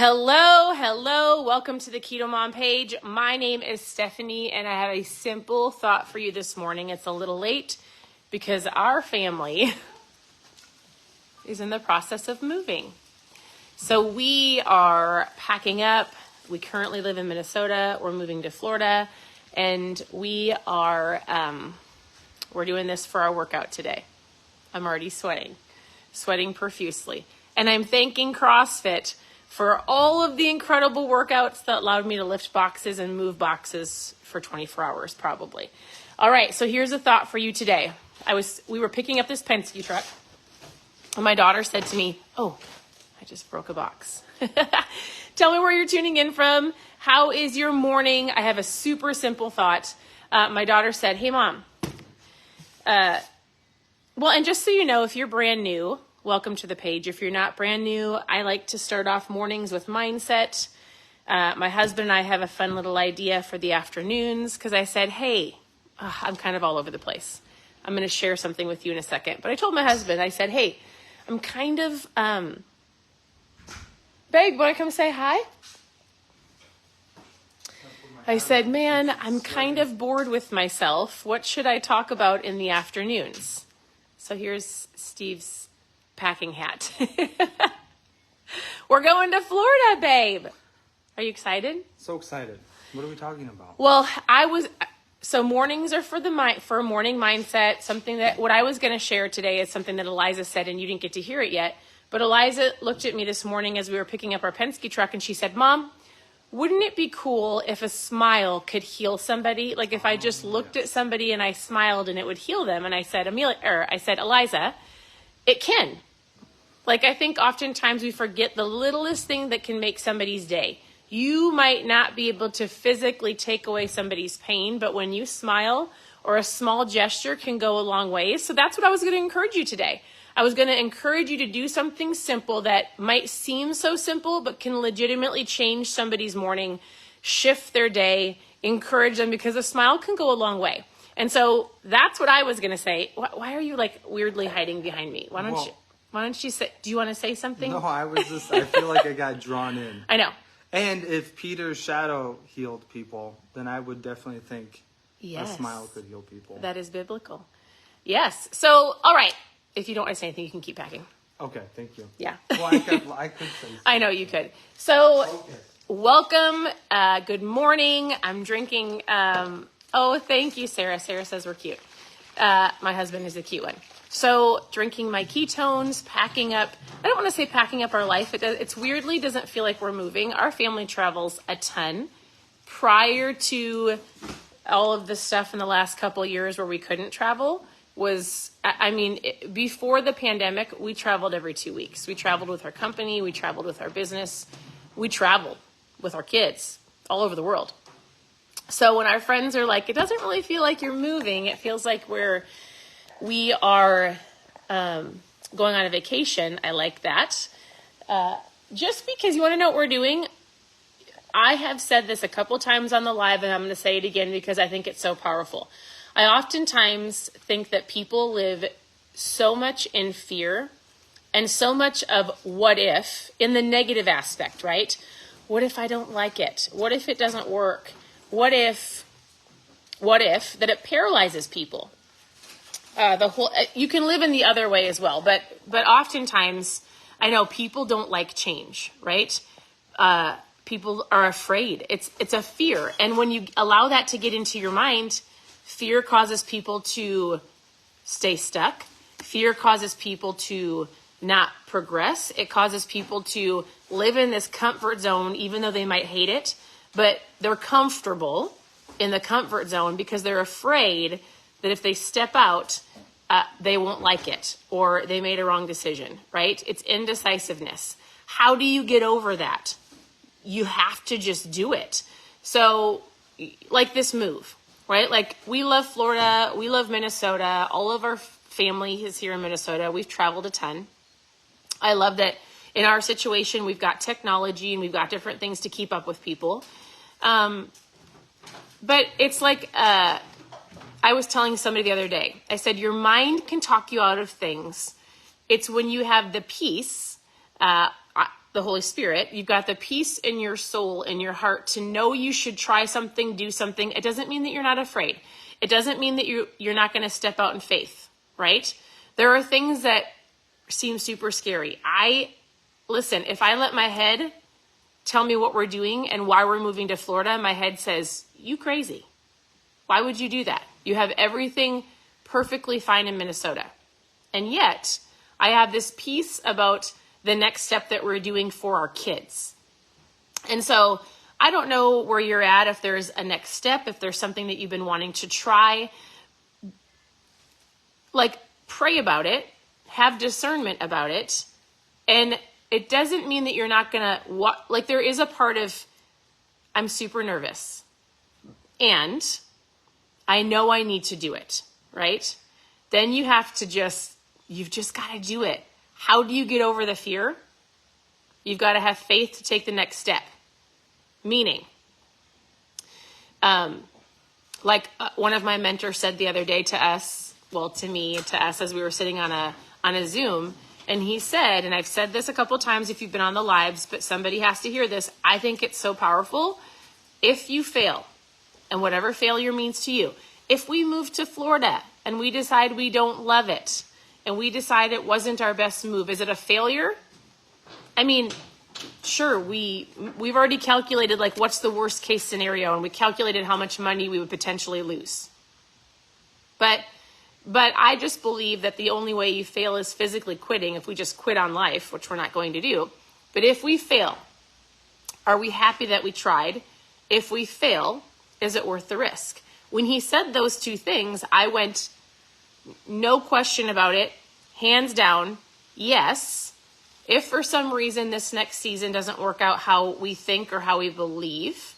Hello. Welcome to the Keto Mom page. My name is Stephanie, and I have a simple thought for you this morning. It's a little late because our family is in the process of moving. So we are packing up. We currently live in Minnesota. We're moving to Florida, and we are we're doing this for our workout today. I'm already sweating profusely, and I'm thanking CrossFit for all of the incredible workouts that allowed me to lift boxes and move boxes for 24 hours probably. All right, so here's a thought for you today. We were picking up this Penske truck, and my daughter said to me, "Oh, I just broke a box." Tell me where you're tuning in from. How is your morning? I have a super simple thought. My daughter said, "Hey, Mom." Well, and just so you know, if you're brand new, welcome to the page. If you're not brand new, I like to start off mornings with mindset. My husband and I have a fun little idea for the afternoons because I said, hey, I'm kind of all over the place. I'm going to share something with you in a second. But I told my husband, I said, hey, I'm kind of, babe, want to come say hi? I said, man, I'm kind of bored with myself. What should I talk about in the afternoons? So here's Steve's packing hat. We're going to Florida, babe. Are you excited? So excited. What are we talking about? Well, so mornings are for morning mindset. What I was going to share today is something that Eliza said, and you didn't get to hear it yet. But Eliza looked at me this morning as we were picking up our Penske truck, and she said, Mom, wouldn't it be cool if a smile could heal somebody? Like if I just looked at somebody and I smiled and it would heal them. And I said, Eliza, it can. Like, I think oftentimes we forget the littlest thing that can make somebody's day. You might not be able to physically take away somebody's pain, but when you smile or a small gesture can go a long way. So that's what I was going to encourage you today. I was going to encourage you to do something simple that might seem so simple, but can legitimately change somebody's morning, shift their day, encourage them, because a smile can go a long way. And so that's what I was going to say. Why are you like weirdly hiding behind me? Why don't you say, do you want to say something? No, I feel like I got drawn in. I know. And if Peter's shadow healed people, then I would definitely think a smile could heal people. That is biblical. Yes. So, all right. If you don't want to say anything, you can keep packing. Okay, thank you. Yeah. Well, I could say something. I know you could. So, Welcome. Good morning. I'm drinking. Oh, thank you, Sarah. Sarah says we're cute. My husband is a cute one. So, drinking my ketones, packing up. I don't want to say packing up our life. It's weirdly doesn't feel like we're moving. Our family travels a ton. Prior to all of the stuff in the last couple of years where we couldn't travel, before the pandemic, we traveled every 2 weeks. We traveled with our company. We traveled with our business. We traveled with our kids all over the world. So when our friends are like, it doesn't really feel like you're moving. It feels like we are going on a vacation. I like that. Just because you want to know what we're doing, I have said this a couple times on the live, and I'm going to say it again because I think it's so powerful. I oftentimes think that people live so much in fear and so much of what if in the negative aspect, right? What if I don't like it? What if it doesn't work? What if that it paralyzes people? You can live in the other way as well, but oftentimes I know people don't like change, right? People are afraid. It's a fear. And when you allow that to get into your mind, fear causes people to stay stuck. Fear causes people to not progress. It causes people to live in this comfort zone, even though they might hate it, but they're comfortable in the comfort zone because they're afraid that if they step out, they won't like it or they made a wrong decision, right? It's indecisiveness. How do you get over that? You have to just do it. So like this move, right? Like we love Florida, we love Minnesota. All of our family is here in Minnesota. We've traveled a ton. I love that in our situation, we've got technology and we've got different things to keep up with people. But it's like, I was telling somebody the other day, I said, your mind can talk you out of things. It's when you have the peace. the Holy Spirit. You've got the peace in your soul, in your heart, to know you should try something, do something. It doesn't mean that you're not afraid. It doesn't mean that you're not going to step out in faith, right? There are things that seem super scary. Listen, if I let my head tell me what we're doing and why we're moving to Florida, my head says, you crazy. Why would you do that? You have everything perfectly fine in Minnesota. And yet, I have this piece about the next step that we're doing for our kids. And so I don't know where you're at, if there's a next step, if there's something that you've been wanting to try. Like, pray about it, have discernment about it. And it doesn't mean that you're not going to, like, there is a part of, I'm super nervous. And I know I need to do it, right? Then you have to you've just got to do it. How do you get over the fear? You've got to have faith to take the next step. Meaning, like one of my mentors said the other day to us, to us as we were sitting on a Zoom, and he said, and I've said this a couple times if you've been on the lives, but somebody has to hear this. I think it's so powerful. If you fail, and whatever failure means to you, if we move to Florida and we decide we don't love it, and we decide it wasn't our best move, is it a failure? I mean, sure, we've already calculated, like, what's the worst case scenario, and we calculated how much money we would potentially lose. But I just believe that the only way you fail is physically quitting, if we just quit on life, which we're not going to do. But if we fail, are we happy that we tried? If we fail, is it worth the risk? When he said those two things, I went, no question about it, hands down, yes. If for some reason this next season doesn't work out how we think or how we believe,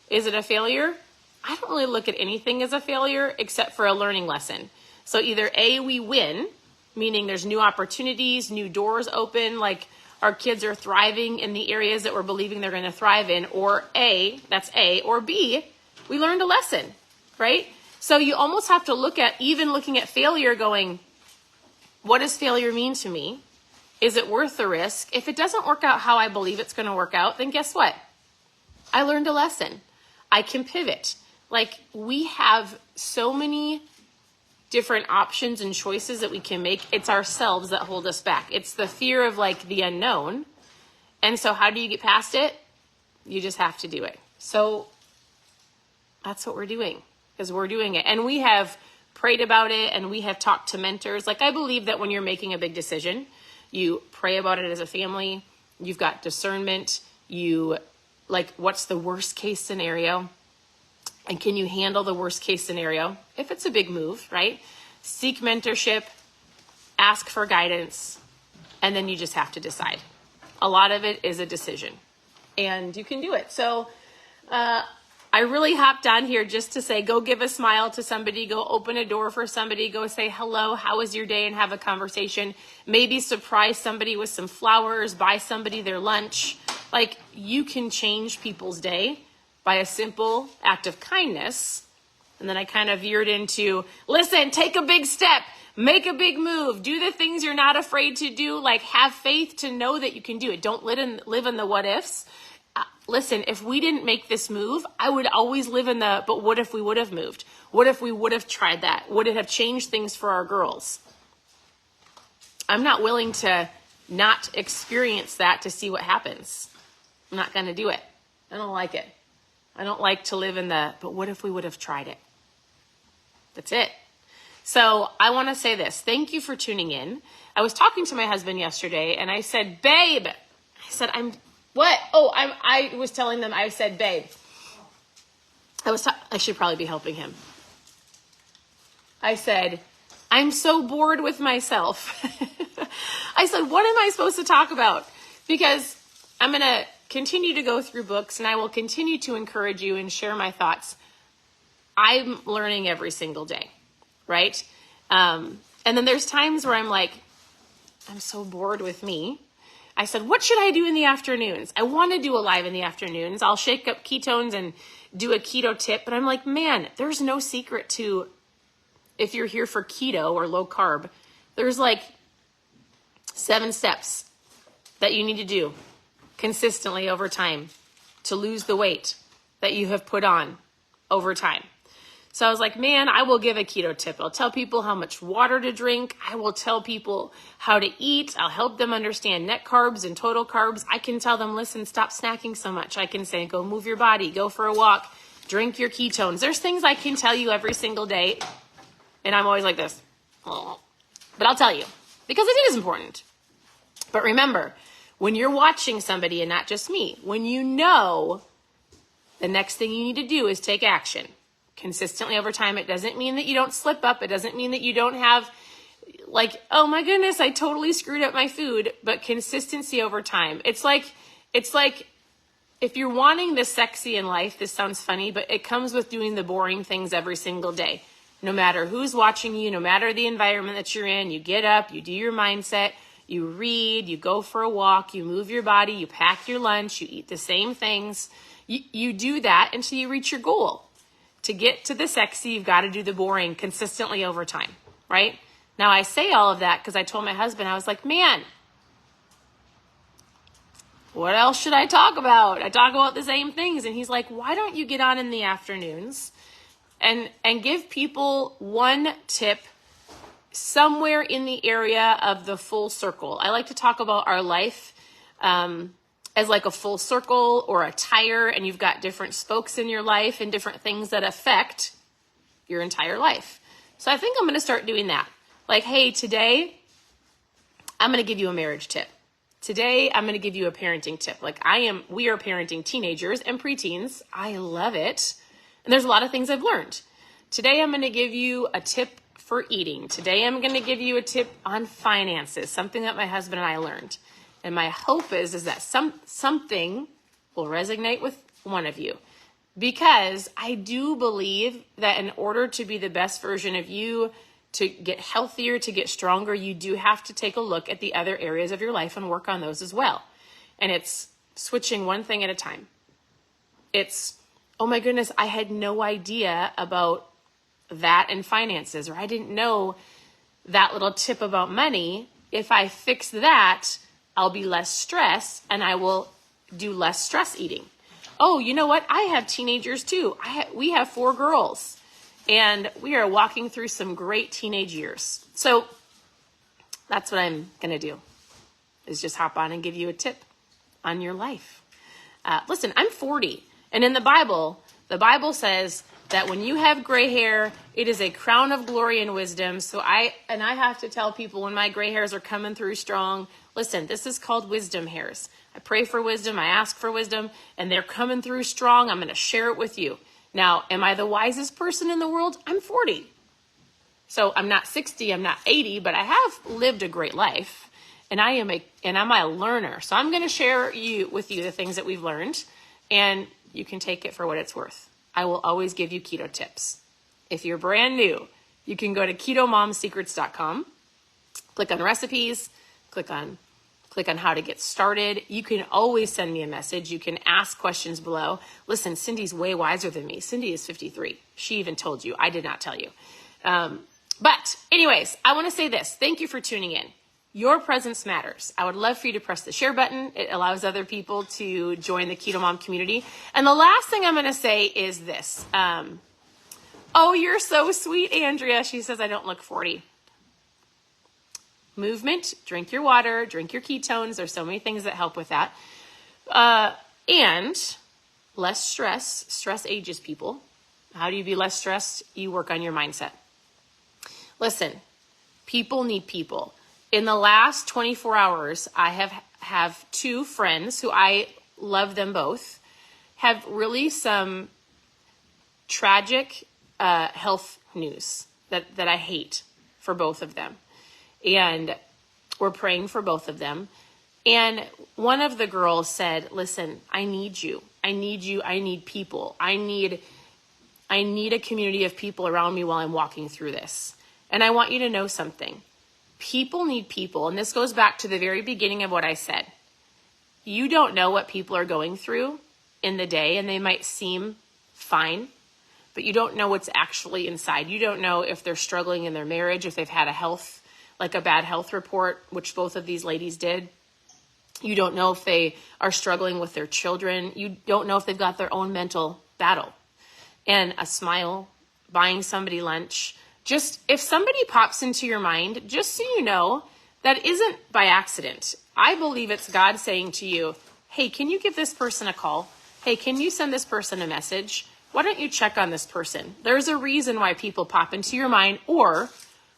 is it a failure? I don't really look at anything as a failure except for a learning lesson. So either A, we win, meaning there's new opportunities, new doors open, like our kids are thriving in the areas that we're believing they're going to thrive in, or A, that's A, or B, we learned a lesson, right? So you almost have to look at, even looking at failure, going, what does failure mean to me? Is it worth the risk? If it doesn't work out how I believe it's going to work out, then guess what? I learned a lesson. I can pivot. Like, we have so many different options and choices that we can make. It's ourselves that hold us back. It's the fear of, like, the unknown. And so how do you get past it? You just have to do it. So that's what we're doing, is we're doing it. And we have prayed about it, and we have talked to mentors. Like, I believe that when you're making a big decision, you pray about it as a family. You've got discernment. You, like, what's the worst case scenario? And can you handle the worst case scenario? If it's a big move, right? Seek mentorship, ask for guidance, and then you just have to decide. A lot of it is a decision, and you can do it. So I really hopped on here just to say, go give a smile to somebody, go open a door for somebody, go say hello, how was your day, and have a conversation. Maybe surprise somebody with some flowers, buy somebody their lunch. Like, you can change people's day by a simple act of kindness. And then I kind of veered into, listen, take a big step, make a big move, do the things you're not afraid to do, like, have faith to know that you can do it. Don't live in the what ifs. Listen, if we didn't make this move, I would always live in the, but what if we would have moved? What if we would have tried that? Would it have changed things for our girls? I'm not willing to not experience that to see what happens. I'm not going to do it. I don't like it. I don't like to live in the, but what if we would have tried it? That's it. So I want to say this. Thank you for tuning in. I was talking to my husband yesterday, and I said, babe, what? Oh, I was telling them, I said, babe. I should probably be helping him. I said, I'm so bored with myself. I said, what am I supposed to talk about? Because I'm going to continue to go through books, and I will continue to encourage you and share my thoughts. I'm learning every single day, right? And then there's times where I'm like, I'm so bored with me. I said, what should I do in the afternoons? I want to do a live in the afternoons. I'll shake up ketones and do a keto tip. But I'm like, man, there's no secret to, if you're here for keto or low carb, there's like 7 steps that you need to do consistently over time to lose the weight that you have put on over time. So I was like, man, I will give a keto tip. I'll tell people how much water to drink. I will tell people how to eat. I'll help them understand net carbs and total carbs. I can tell them, listen, stop snacking so much. I can say, go move your body, go for a walk, drink your ketones. There's things I can tell you every single day. And I'm always like this. But I'll tell you because it is important. But remember, when you're watching somebody, and not just me, when you know, the next thing you need to do is take action consistently over time. It doesn't mean that you don't slip up. It doesn't mean that you don't have like, oh my goodness, I totally screwed up my food, but consistency over time. It's like if you're wanting the sexy in life, this sounds funny, but it comes with doing the boring things every single day. No matter who's watching you, no matter the environment that you're in, you get up, you do your mindset, you read, you go for a walk, you move your body, you pack your lunch, you eat the same things. You do that until you reach your goal. To get to the sexy, you've got to do the boring consistently over time, right? Now, I say all of that because I told my husband, I was like, man, what else should I talk about? I talk about the same things. And he's like, why don't you get on in the afternoons and give people one tip somewhere in the area of the full circle? I like to talk about our life as like a full circle or a tire, and you've got different spokes in your life and different things that affect your entire life. So I think I'm going to start doing that. Like, hey, today I'm going to give you a marriage tip. Today I'm going to give you a parenting tip. Like we are parenting teenagers and preteens. I love it. And there's a lot of things I've learned. Today I'm going to give you a tip for eating. Today I'm going to give you a tip on finances, something that my husband and I learned. And my hope is that something will resonate with one of you, because I do believe that in order to be the best version of you, to get healthier, to get stronger, you do have to take a look at the other areas of your life and work on those as well. And it's switching one thing at a time. It's, oh my goodness, I had no idea about that and finances, or I didn't know that little tip about money. If I fix that, I'll be less stressed and I will do less stress eating. Oh, you know what? I have teenagers too. We have 4 girls and we are walking through some great teenage years. So that's what I'm going to do, is just hop on and give you a tip on your life. Listen, I'm 40, and in the Bible says that when you have gray hair, it is a crown of glory and wisdom. So I have to tell people when my gray hairs are coming through strong, listen, this is called wisdom hairs. I pray for wisdom, I ask for wisdom, and they're coming through strong. I'm going to share it with you. Now, am I the wisest person in the world? I'm 40. So I'm not 60, I'm not 80, but I have lived a great life, and I'm a learner. So I'm going to share with you the things that we've learned, and you can take it for what it's worth. I will always give you keto tips. If you're brand new, you can go to ketomomsecrets.com, click on recipes, click on how to get started. You can always send me a message. You can ask questions below. Listen, Cindy's way wiser than me. Cindy is 53. She even told you. I did not tell you. But anyways, I want to say this. Thank you for tuning in. Your presence matters. I would love for you to press the share button. It allows other people to join the Keto Mom community. And the last thing I'm going to say is this. Oh, you're so sweet, Andrea. She says, I don't look 40. Movement, drink your water, drink your ketones. There's so many things that help with that. And less stress. Stress ages people. How do you be less stressed? You work on your mindset. Listen, people need people. In the last 24 hours, I have 2 friends who I love them both, have really some tragic health news that I hate for both of them. And we're praying for both of them. And one of the girls said, listen, I need you. I need you. I need people. I need a community of people around me while I'm walking through this. And I want you to know something. People need people. And this goes back to the very beginning of what I said. You don't know what people are going through in the day, and they might seem fine, but you don't know what's actually inside. You don't know if they're struggling in their marriage, if they've had a bad health report, which both of these ladies did. You don't know if they are struggling with their children. You don't know if they've got their own mental battle. And a smile, buying somebody lunch, just if somebody pops into your mind, just so you know, that isn't by accident. I believe it's God saying to you, hey, can you give this person a call? Hey, can you send this person a message? Why don't you check on this person? There's a reason why people pop into your mind, or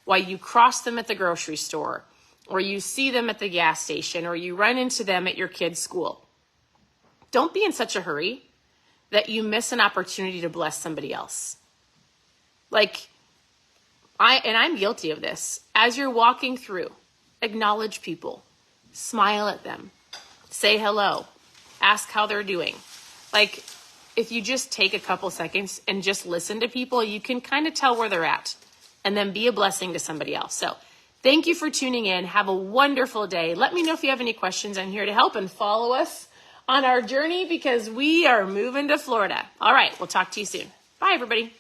why you cross them at the grocery store, or you see them at the gas station, or you run into them at your kid's school. Don't be in such a hurry that you miss an opportunity to bless somebody else. Like, I'm guilty of this. As you're walking through, acknowledge people, smile at them, say hello, ask how they're doing. Like, if you just take a couple seconds and just listen to people, you can kind of tell where they're at and then be a blessing to somebody else. So thank you for tuning in. Have a wonderful day. Let me know if you have any questions. I'm here to help, and follow us on our journey because we are moving to Florida. All right, we'll talk to you soon. Bye, everybody.